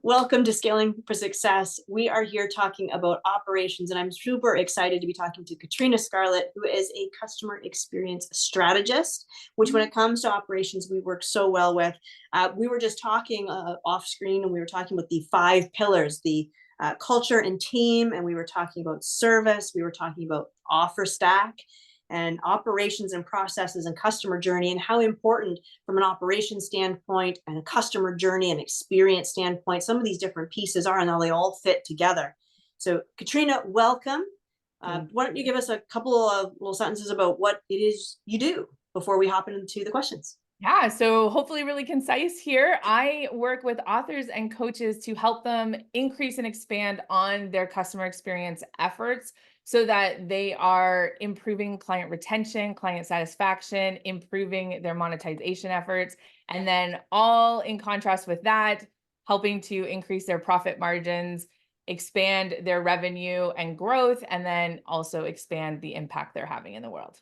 Welcome to Scaling for Success. We are here talking about operations, and I'm super excited to be talking to Katrina Scarlett, who is a customer experience strategist, which when it comes to operations, we work so well with. We were just talking off screen, and we were talking about the 5 pillars, the culture and team, and we were talking about service, we were talking about offer stack, and operations and processes and customer journey, and how important from an operations standpoint and a customer journey and experience standpoint some of these different pieces are and how they all fit together. So Katrina, welcome. Why don't you give us a couple of little sentences about what it is you do before we hop into the questions? Yeah, so hopefully really concise here. I work with authors and coaches to help them increase and expand on their customer experience efforts so that they are improving client retention, client satisfaction, improving their monetization efforts, and then all in contrast with that, helping to increase their profit margins, expand their revenue and growth, and then also expand the impact they're having in the world.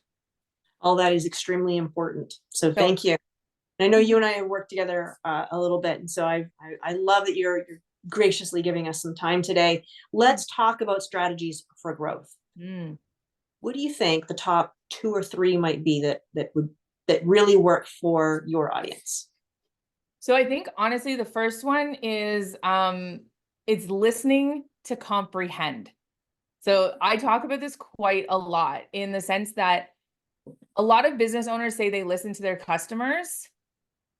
All that is extremely important. So thank you. And I know you and I have worked together a little bit, and so I love that you're graciously giving us some time today. Let's talk about strategies for growth. What do you think the top 2 or 3 might be that really work for your audience? So I think honestly, the first one is it's listening to comprehend. So I talk about this quite a lot in the sense that a lot of business owners say they listen to their customers,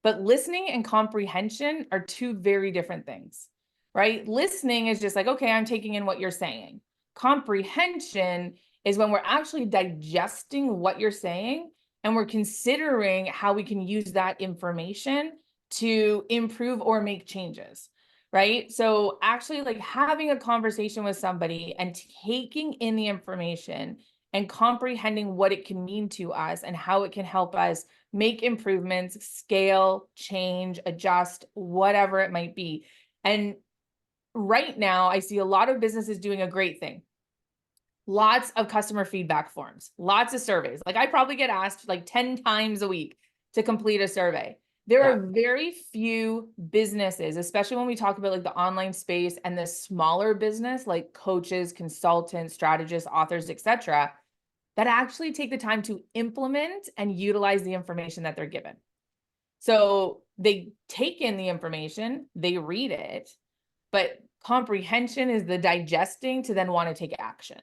but listening and comprehension are 2 very different things, right? Listening is just like, okay, I'm taking in what you're saying. Comprehension is when we're actually digesting what you're saying and we're considering how we can use that information to improve or make changes, right? So actually like having a conversation with somebody and taking in the information and comprehending what it can mean to us and how it can help us make improvements, scale, change, adjust, whatever it might be. And right now, I see a lot of businesses doing a great thing. Lots of customer feedback forms, lots of surveys. Like I probably get asked like 10 times a week to complete a survey. There are very few businesses, especially when we talk about like the online space and the smaller business, like coaches, consultants, strategists, authors, etc., that actually take the time to implement and utilize the information that they're given. So they take in the information, they read it, but comprehension is the digesting to then want to take action.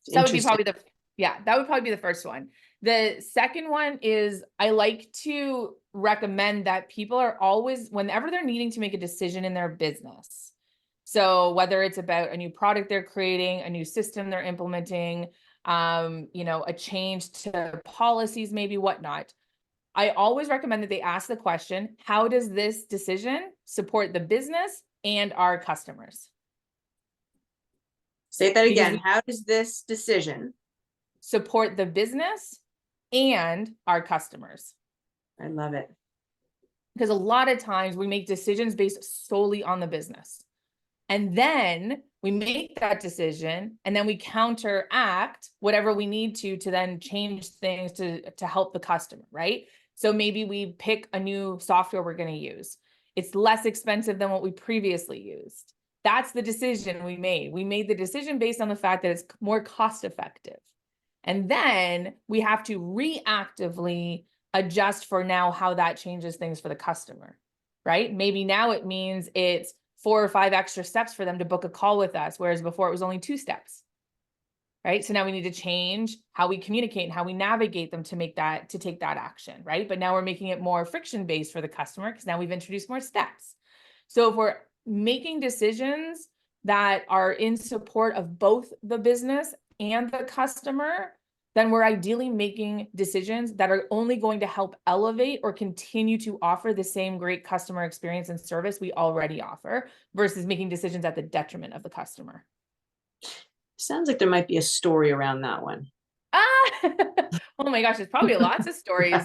So that would be probably that would probably be the first one. The second one is I like to recommend that people are always, whenever they're needing to make a decision in their business, so whether it's about a new product they're creating, a new system they're implementing, a change to policies, maybe whatnot, I always recommend that they ask the question, how does this decision support the business and our customers? Say that again. How does this decision support the business and our customers? I love it. Because a lot of times we make decisions based solely on the business. And then we make that decision and then we counteract whatever we need to then change things to help the customer, right? So maybe we pick a new software we're going to use. It's less expensive than what we previously used. That's the decision we made. We made the decision based on the fact that it's more cost effective. And then we have to reactively adjust for now how that changes things for the customer, right? Maybe now it means it's 4 or 5 extra steps for them to book a call with us, whereas before it was only 2 steps, right? So now we need to change how we communicate and how we navigate them to take that action, right? But now we're making it more friction-based for the customer because now we've introduced more steps. So if we're making decisions that are in support of both the business and the customer, then we're ideally making decisions that are only going to help elevate or continue to offer the same great customer experience and service we already offer versus making decisions at the detriment of the customer. Sounds like there might be a story around that one. Oh my gosh, there's probably lots of stories.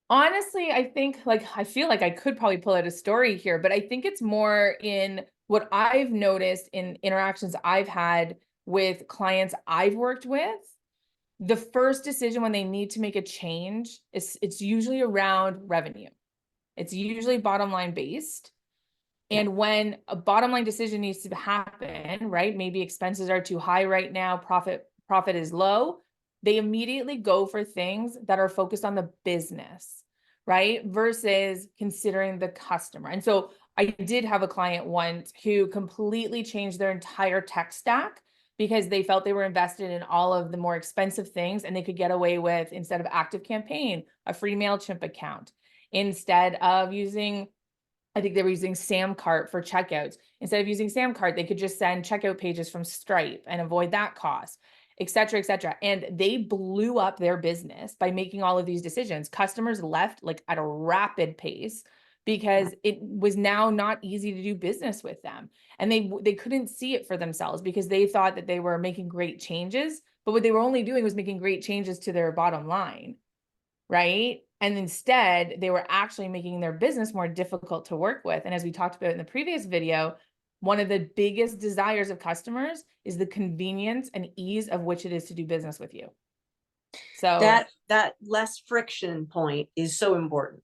Honestly, I feel like I could probably pull out a story here, but I think it's more in what I've noticed in interactions I've had with clients I've worked with. The first decision when they need to make a change it's usually around revenue. It's usually bottom line based. And when a bottom line decision needs to happen, right? Maybe expenses are too high right now, profit is low. They immediately go for things that are focused on the business, right? Versus considering the customer. And so I did have a client once who completely changed their entire tech stack because they felt they were invested in all of the more expensive things and they could get away with, instead of ActiveCampaign, a free MailChimp account. Instead of using, I think they were using Samcart for checkouts. Instead of using Samcart, they could just send checkout pages from Stripe and avoid that cost, et cetera, et cetera. And they blew up their business by making all of these decisions. Customers left like at a rapid pace because it was now not easy to do business with them. And they couldn't see it for themselves because they thought that they were making great changes, but what they were only doing was making great changes to their bottom line, right? And instead, they were actually making their business more difficult to work with. And as we talked about in the previous video, one of the biggest desires of customers is the convenience and ease of which it is to do business with you. So that less friction point is so important.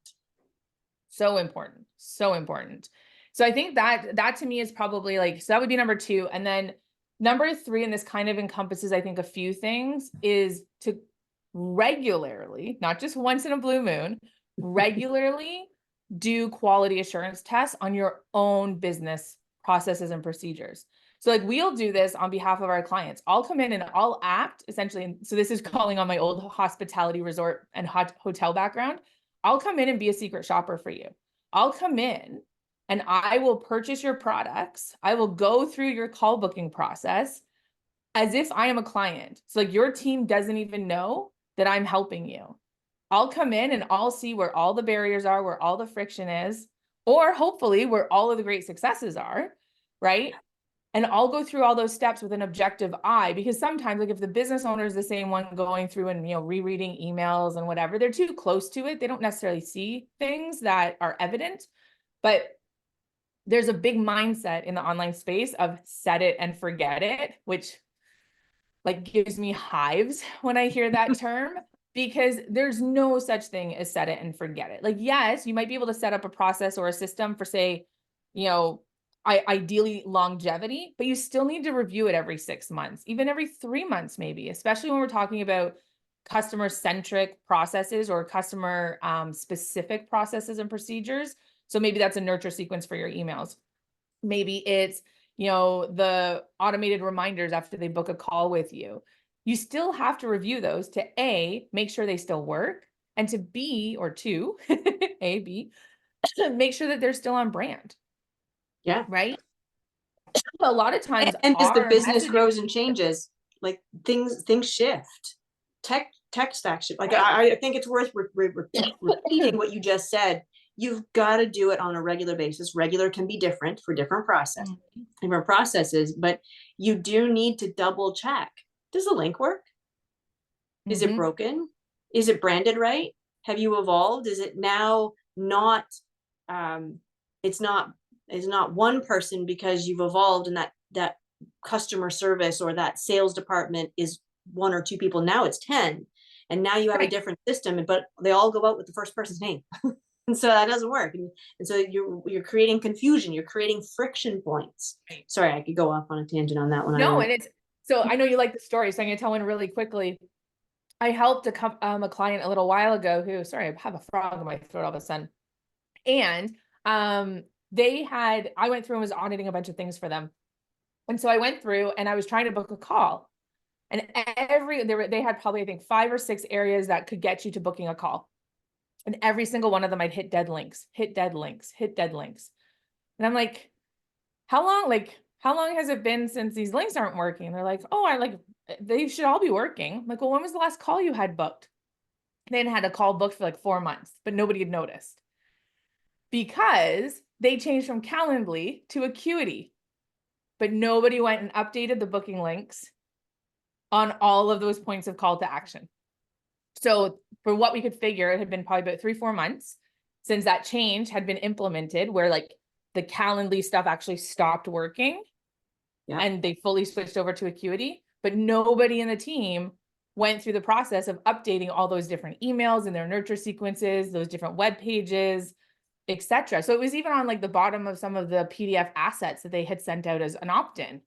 So important. So important. So I think that to me is probably like, so that would be number 2. And then number 3, and this kind of encompasses, I think, a few things, is to regularly, not just once in a blue moon, regularly do quality assurance tests on your own business processes and procedures. So like we'll do this on behalf of our clients. I'll come in and I'll act essentially. So this is calling on my old hospitality resort and hotel background. I'll come in and be a secret shopper for you. I'll come in and I will purchase your products. I will go through your call booking process as if I am a client. So like your team doesn't even know that I'm helping you. I'll come in and I'll see where all the barriers are, where all the friction is, or hopefully where all of the great successes are, right? And I'll go through all those steps with an objective eye, because sometimes, like if the business owner is the same one going through and, rereading emails and whatever, they're too close to it. They don't necessarily see things that are evident, but there's a big mindset in the online space of set it and forget it, which like gives me hives when I hear that term, because there's no such thing as set it and forget it. Like, yes, you might be able to set up a process or a system for, say, ideally longevity, but you still need to review it every 6 months, even every 3 months, maybe, especially when we're talking about customer-centric processes or customer specific processes and procedures. So maybe that's a nurture sequence for your emails. Maybe it's, the automated reminders after they book a call with you. You still have to review those to A, make sure they still work, and to B, or two, A, B, make sure that they're still on brand. Yeah. Right. A lot of times, and as the business grows and changes, like things shift. Tech stack shift. Like I think it's worth repeating what you just said. You've got to do it on a regular basis. Regular can be different for different processes, but you do need to double check. Does the link work? Is it broken? Is it branded right? Have you evolved? Is it now not, it's not one person because you've evolved and that customer service or that sales department is 1 or 2 people. Now it's 10. And now you have a different system, but they all go out with the first person's name. And so that doesn't work. And so you're creating confusion. You're creating friction points. Sorry, I could go off on a tangent on that one. No, and so I know you like the story, so I'm going to tell one really quickly. I helped a client a little while ago who, sorry, I have a frog in my throat all of a sudden. And I went through and was auditing a bunch of things for them. And so I went through and I was trying to book a call. And they had probably, I think, 5 or 6 areas that could get you to booking a call. And every single one of them, I'd hit dead links. And I'm like, how long has it been since these links aren't working? They're like, they should all be working. I'm like, well, when was the last call you had booked? They had a call booked for like 4 months, but nobody had noticed because they changed from Calendly to Acuity, but nobody went and updated the booking links on all of those points of call to action. So for what we could figure, it had been probably about 3-4 months since that change had been implemented, where like the Calendly stuff actually stopped working and they fully switched over to Acuity, but nobody in the team went through the process of updating all those different emails and their nurture sequences, those different web pages, etc. So it was even on like the bottom of some of the PDF assets that they had sent out as an opt-in,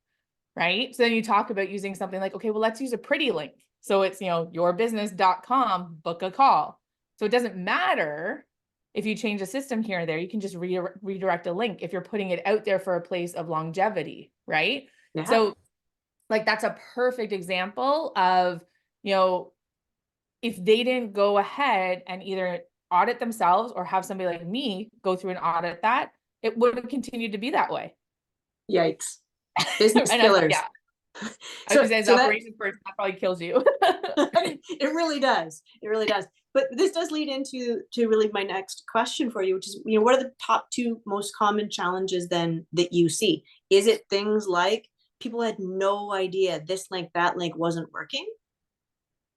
right? So then you talk about using something like, okay, well, let's use a pretty link. So it's, yourbusiness.com, book a call. So it doesn't matter if you change a system here or there, you can just redirect a link if you're putting it out there for a place of longevity, right? Yeah. So like that's a perfect example of, if they didn't go ahead and either audit themselves or have somebody like me go through and audit that, it would have continued to be that way. Yikes. Business And killers. yeah. I was saying, operation first, that probably kills you. It really does. It really does. But this does lead into really my next question for you, which is, what are the top two most common challenges then that you see? Is it things like people had no idea this link, that link wasn't working?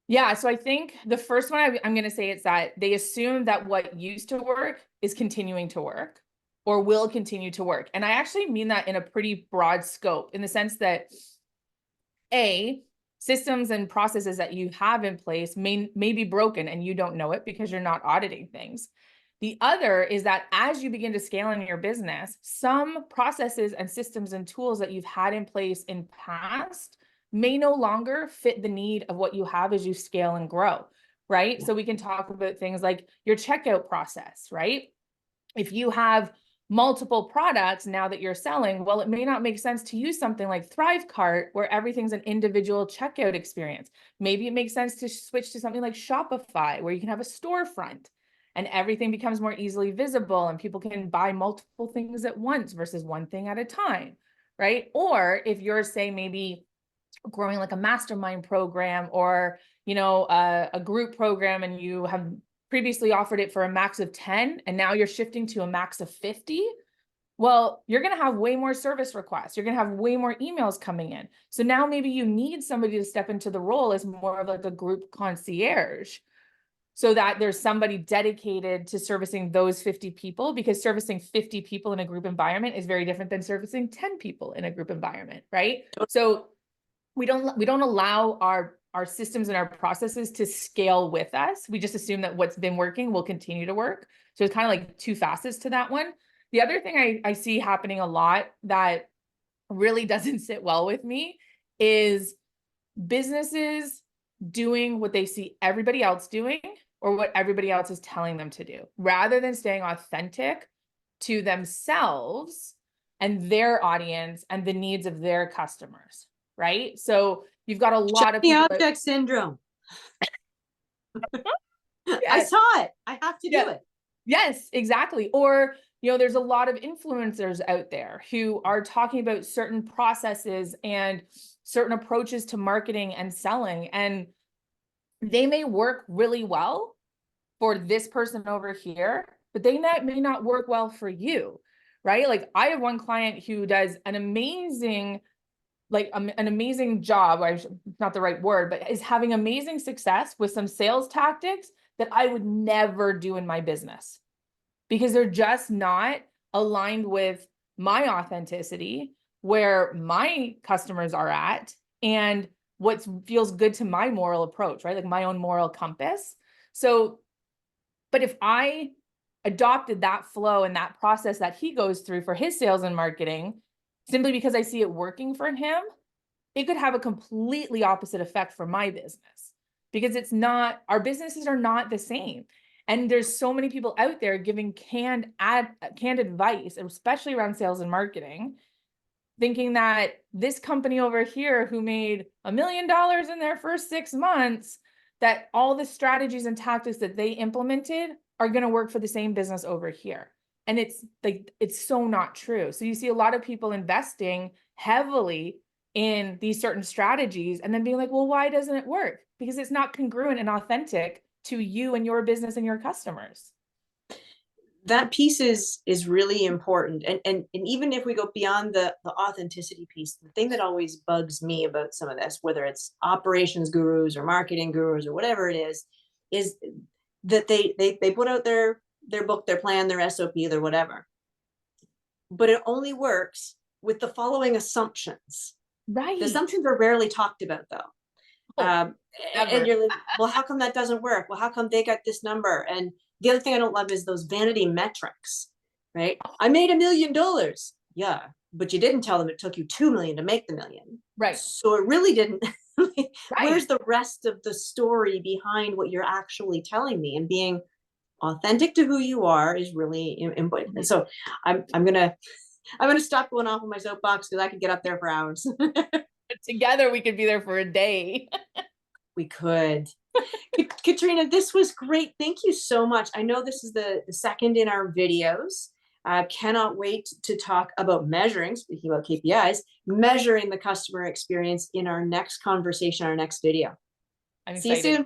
Yeah, so I think the first one I'm going to say is that they assume that what used to work is continuing to work or will continue to work. And I actually mean that in a pretty broad scope, in the sense that systems and processes that you have in place may be broken and you don't know it because you're not auditing things. The other is that as you begin to scale in your business, some processes and systems and tools that you've had in place in past may no longer fit the need of what you have as you scale and grow, right? So we can talk about things like your checkout process, right? If you have multiple products now that you're selling, well, it may not make sense to use something like Thrivecart where everything's an individual checkout experience. Maybe it makes sense to switch to something like Shopify where you can have a storefront and everything becomes more easily visible and people can buy multiple things at once versus one thing at a time, right? Or if you're, say, maybe growing like a mastermind program or, a group program, and you have previously offered it for a max of 10 and now you're shifting to a max of 50, well, you're going to have way more service requests. You're going to have way more emails coming in. So now maybe you need somebody to step into the role as more of like a group concierge, so that there's somebody dedicated to servicing those 50 people, because servicing 50 people in a group environment is very different than servicing 10 people in a group environment, right? So we don't allow our systems and our processes to scale with us. We just assume that what's been working will continue to work. So it's kind of like two facets to that one. The other thing I see happening a lot that really doesn't sit well with me is businesses doing what they see everybody else doing or what everybody else is telling them to do, rather than staying authentic to themselves and their audience and the needs of their customers. Right? So you've got a lot of people. Object syndrome. Yeah. I saw it. I have to do it. Yes, exactly. Or, there's a lot of influencers out there who are talking about certain processes and certain approaches to marketing and selling, and they may work really well for this person over here, but they may not work well for you, right? Like I have one client who does an amazing job, not the right word, but is having amazing success with some sales tactics that I would never do in my business because they're just not aligned with my authenticity, where my customers are at, and what feels good to my moral approach, right? Like my own moral compass. So, but if I adopted that flow and that process that he goes through for his sales and marketing, simply because I see it working for him, it could have a completely opposite effect for my business, because our businesses are not the same. And there's so many people out there giving canned advice, especially around sales and marketing, thinking that this company over here who made $1 million in their first 6 months, that all the strategies and tactics that they implemented are going to work for the same business over here. And it's so not true. So you see a lot of people investing heavily in these certain strategies and then being like, well, why doesn't it work? Because it's not congruent and authentic to you and your business and your customers. That piece is really important. And even if we go beyond the authenticity piece, the thing that always bugs me about some of this, whether it's operations gurus or marketing gurus or whatever it is that they put out their book, their plan, their SOP, their whatever. But it only works with the following assumptions. Right. The assumptions are rarely talked about though. And you're like, well, how come that doesn't work? Well, how come they got this number? And the other thing I don't love is those vanity metrics. right? I made $1 million. Yeah, but you didn't tell them it took you 2 million to make the million. Right. So it really didn't. Where's Right. the rest of the story behind what you're actually telling me? And being authentic to who you are is really important. And so I'm gonna stop going off on my soapbox because I could get up there for hours. Together we could be there for a day. We could. Katrina, this was great. Thank you so much. I know this is the second in our videos. Cannot wait to talk about measuring, speaking about KPIs, measuring the customer experience in our next conversation, our next video. I'm See you excited. soon.